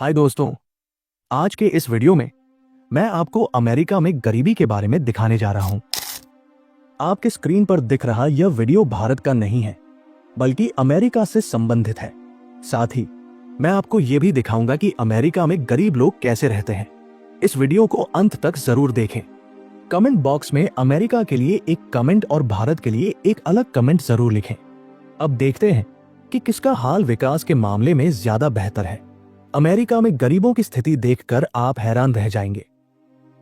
हाय दोस्तों, आज के इस वीडियो में मैं आपको अमेरिका में गरीबी के बारे में दिखाने जा रहा हूं। आपके स्क्रीन पर दिख रहा यह वीडियो भारत का नहीं है, बल्कि अमेरिका से संबंधित है। साथ ही मैं आपको यह भी दिखाऊंगा कि अमेरिका में गरीब लोग कैसे रहते हैं। इस वीडियो को अंत तक जरूर देखें। कमेंट बॉक्स में अमेरिका के लिए एक कमेंट और भारत के लिए एक अलग कमेंट जरूर लिखें। अब देखते हैं कि किसका हाल विकास के मामले में ज्यादा बेहतर है। अमेरिका में गरीबों की स्थिति देखकर आप हैरान रह जाएंगे।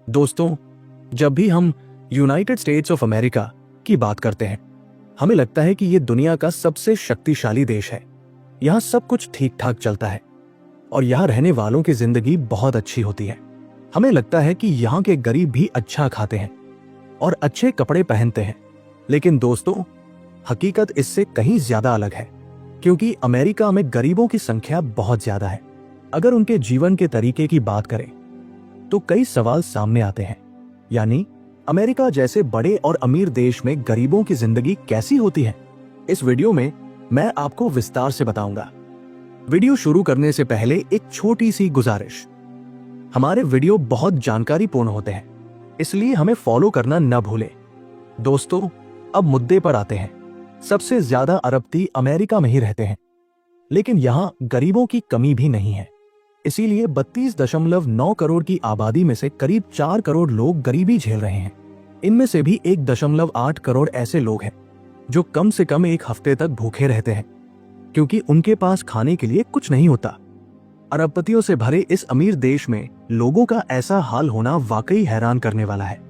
दोस्तों, जब भी हम यूनाइटेड स्टेट्स ऑफ अमेरिका की बात करते हैं, हमें लगता है कि यह दुनिया का सबसे शक्तिशाली देश है। यहां सब कुछ ठीक ठाक चलता है और यहां रहने वालों की जिंदगी बहुत अच्छी होती है। हमें लगता है कि यहां के गरीब भी अच्छा खाते हैं और अच्छे कपड़े पहनते हैं। लेकिन दोस्तों, हकीकत इससे कहीं ज्यादा अलग है, क्योंकि अमेरिका में गरीबों की संख्या बहुत ज्यादा है। अगर उनके जीवन के तरीके की बात करें तो कई सवाल सामने आते हैं। यानी अमेरिका जैसे बड़े और अमीर देश में गरीबों की जिंदगी कैसी होती है, इस वीडियो में मैं आपको विस्तार से बताऊंगा। वीडियो शुरू करने से पहले एक छोटी सी गुजारिश। हमारे वीडियो बहुत जानकारीपूर्ण होते हैं, इसलिए हमें फॉलो करना न भूलें। दोस्तों, अब मुद्दे पर आते हैं। सबसे ज्यादा अरबती अमेरिका में ही रहते हैं, लेकिन यहां गरीबों की कमी भी नहीं है। इसीलिए 32.9 करोड़ की आबादी में से करीब 4 करोड़ लोग गरीबी झेल रहे हैं। इनमें से भी 1.8 करोड़ ऐसे लोग हैं जो कम से कम एक हफ्ते तक भूखे रहते हैं, क्योंकि उनके पास खाने के लिए कुछ नहीं होता। अरबपतियों से भरे इस अमीर देश में लोगों का ऐसा हाल होना वाकई हैरान करने वाला है।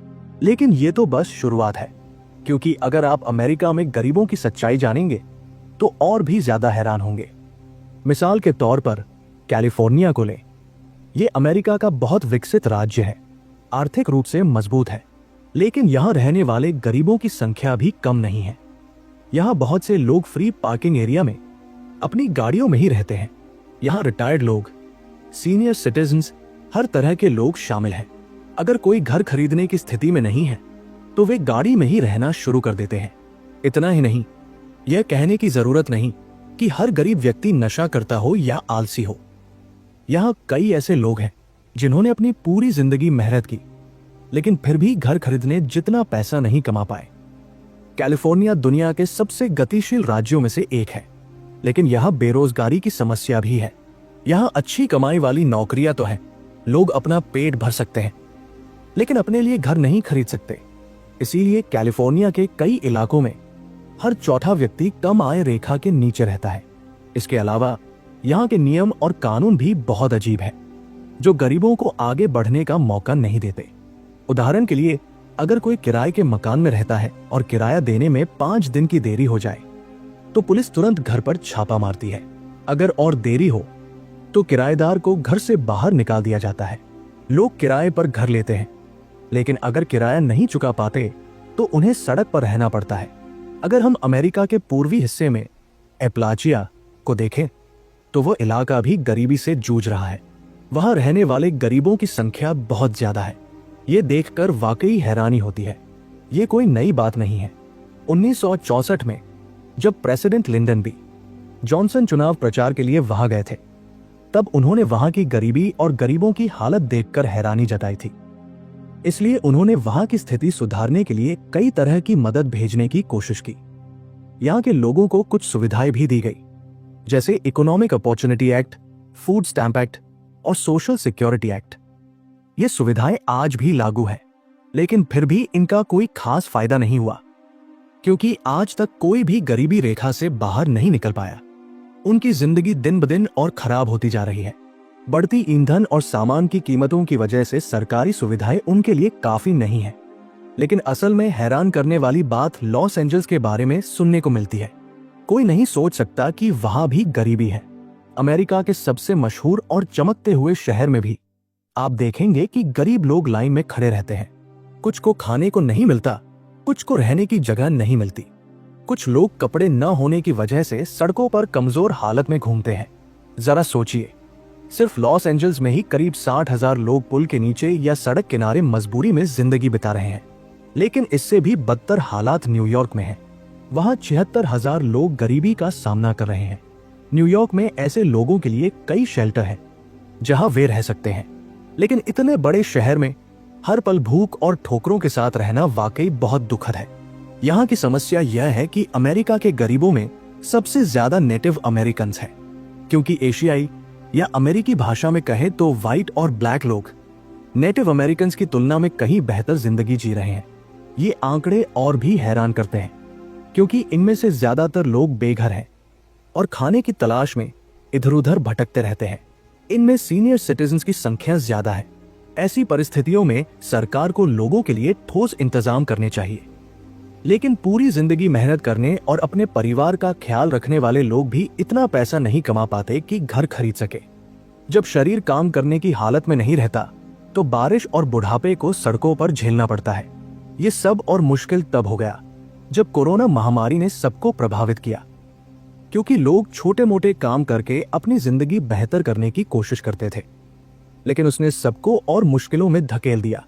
लेकिन ये तो बस शुरुआत है, क्योंकि अगर आप अमेरिका में गरीबों की सच्चाई जानेंगे तो और भी ज्यादा हैरान होंगे। मिसाल के तौर पर कैलिफोर्निया को लें। यह अमेरिका का बहुत विकसित राज्य है, आर्थिक रूप से मजबूत है, लेकिन यहां रहने वाले गरीबों की संख्या भी कम नहीं है। यहां बहुत से लोग फ्री पार्किंग एरिया में अपनी गाड़ियों में ही रहते हैं। यहां रिटायर्ड लोग, सीनियर सिटीजन्स, हर तरह के लोग शामिल हैं। अगर कोई घर खरीदने की स्थिति में नहीं है तो वे गाड़ी में ही रहना शुरू कर देते हैं। इतना ही नहीं, यह कहने की जरूरत नहीं कि हर गरीब व्यक्ति नशा करता हो या आलसी हो। यहां कई ऐसे लोग हैं जिन्होंने अपनी पूरी जिंदगी मेहनत की, लेकिन फिर भी घर खरीदने जितना पैसा नहीं कमा पाए। कैलिफोर्निया दुनिया के सबसे गतिशील राज्यों में से एक है, लेकिन यहां बेरोजगारी की समस्या भी है। यहां अच्छी कमाई वाली नौकरियां तो हैं, लोग अपना पेट भर सकते हैं, लेकिन अपने लिए घर नहीं खरीद सकते। इसीलिए कैलिफोर्निया के कई इलाकों में हर चौथा व्यक्ति कम आय रेखा के नीचे रहता है। इसके अलावा यहाँ के नियम और कानून भी बहुत अजीब है, जो गरीबों को आगे बढ़ने का मौका नहीं देते। उदाहरण के लिए, अगर कोई किराए के मकान में रहता है और किराया देने में 5 दिन की देरी हो जाए तो पुलिस तुरंत घर पर छापा मारती है। अगर और देरी हो तो किराएदार को घर से बाहर निकाल दिया जाता है। लोग किराए पर घर लेते हैं, लेकिन अगर किराया नहीं चुका पाते तो उन्हें सड़क पर रहना पड़ता है। अगर हम अमेरिका के पूर्वी हिस्से में एपलाचिया को देखें तो वो इलाका भी गरीबी से जूझ रहा है। वहां रहने वाले गरीबों की संख्या बहुत ज्यादा है। ये देखकर वाकई हैरानी होती है। ये कोई नई बात नहीं है। 1964 में जब प्रेसिडेंट लिंडन बी जॉनसन चुनाव प्रचार के लिए वहां गए थे, तब उन्होंने वहां की गरीबी और गरीबों की हालत देखकर हैरानी जताई थी। इसलिए उन्होंने वहां की स्थिति सुधारने के लिए कई तरह की मदद भेजने की कोशिश की। यहां के लोगों को कुछ सुविधाएं भी दी गई, जैसे economic opportunity act, food stamp act और सोशल सिक्योरिटी एक्ट। ये सुविधाएं आज भी लागू हैं, लेकिन फिर भी इनका कोई खास फायदा नहीं हुआ, क्योंकि आज तक कोई भी गरीबी रेखा से बाहर नहीं निकल पाया। उनकी जिंदगी दिन ब दिन और खराब होती जा रही है। बढ़ती ईंधन और सामान की कीमतों की वजह से सरकारी सुविधाएं उनके लिए काफी नहीं है। लेकिन असल में हैरान करने वाली बात लॉस एंजल्स के बारे में सुनने को मिलती है। कोई नहीं सोच सकता कि वहां भी गरीबी है। अमेरिका के सबसे मशहूर और चमकते हुए शहर में भी आप देखेंगे कि गरीब लोग लाइन में खड़े रहते हैं। कुछ को खाने को नहीं मिलता, कुछ को रहने की जगह नहीं मिलती, कुछ लोग कपड़े न होने की वजह से सड़कों पर कमजोर हालत में घूमते हैं। जरा सोचिए, सिर्फ लॉस एंजल्स में ही करीब 60,000 लोग पुल के नीचे या सड़क किनारे मजबूरी में जिंदगी बिता रहे हैं। लेकिन इससे भी बदतर हालात न्यूयॉर्क में है। वहां 76,000 लोग गरीबी का सामना कर रहे हैं। न्यूयॉर्क में ऐसे लोगों के लिए कई शेल्टर हैं, जहां वे रह सकते हैं। लेकिन इतने बड़े शहर में हर पल भूख और ठोकरों के साथ रहना वाकई बहुत दुखद है। यहाँ की समस्या यह है कि अमेरिका के गरीबों में सबसे ज्यादा नेटिव अमेरिकन्स हैं, क्योंकि एशियाई या अमेरिकी भाषा में कहें तो व्हाइट और ब्लैक लोग नेटिव अमेरिकन्स की तुलना में कहीं बेहतर जिंदगी जी रहे हैं। ये आंकड़े और भी हैरान करते हैं, क्योंकि इनमें से ज्यादातर लोग बेघर हैं और खाने की तलाश में इधर उधर भटकते रहते हैं। इनमें सीनियर सिटीजन्स की संख्या ज्यादा है। ऐसी परिस्थितियों में सरकार को लोगों के लिए ठोस इंतजाम करने चाहिए। लेकिन पूरी जिंदगी मेहनत करने और अपने परिवार का ख्याल रखने वाले लोग भी इतना पैसा नहीं कमा पाते कि घर खरीद सके। जब शरीर काम करने की हालत में नहीं रहता तो बारिश और बुढ़ापे को सड़कों पर झेलना पड़ता है। ये सब और मुश्किल तब हो गया जब कोरोना महामारी ने सबको प्रभावित किया, क्योंकि लोग छोटे मोटे काम करके अपनी जिंदगी बेहतर करने की कोशिश करते थे, लेकिन उसने सबको और मुश्किलों में धकेल दिया।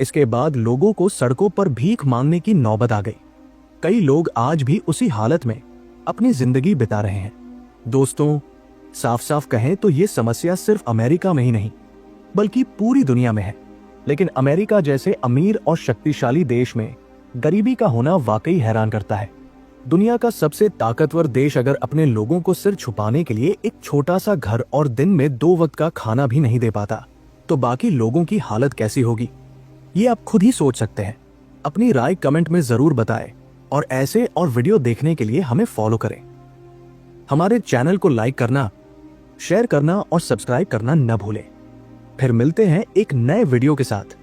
इसके बाद लोगों को सड़कों पर भीख मांगने की नौबत आ गई। कई लोग आज भी उसी हालत में अपनी जिंदगी बिता रहे हैं। दोस्तों, साफ साफ कहें तो ये समस्या सिर्फ अमेरिका में ही नहीं बल्कि पूरी दुनिया में है। लेकिन अमेरिका जैसे अमीर और शक्तिशाली देश में गरीबी का होना वाकई हैरान करता है। दुनिया का सबसे ताकतवर देश अगर अपने लोगों को सिर छुपाने के लिए एक छोटा सा घर और दिन में 2 वक्त का खाना भी नहीं दे पाता, तो बाकी लोगों की हालत कैसी होगी, ये आप खुद ही सोच सकते हैं। अपनी राय कमेंट में जरूर बताएं और ऐसे और वीडियो देखने के लिए हमें फॉलो करें। हमारे चैनल को लाइक करना, शेयर करना और सब्सक्राइब करना न भूलें। फिर मिलते हैं एक नए वीडियो के साथ।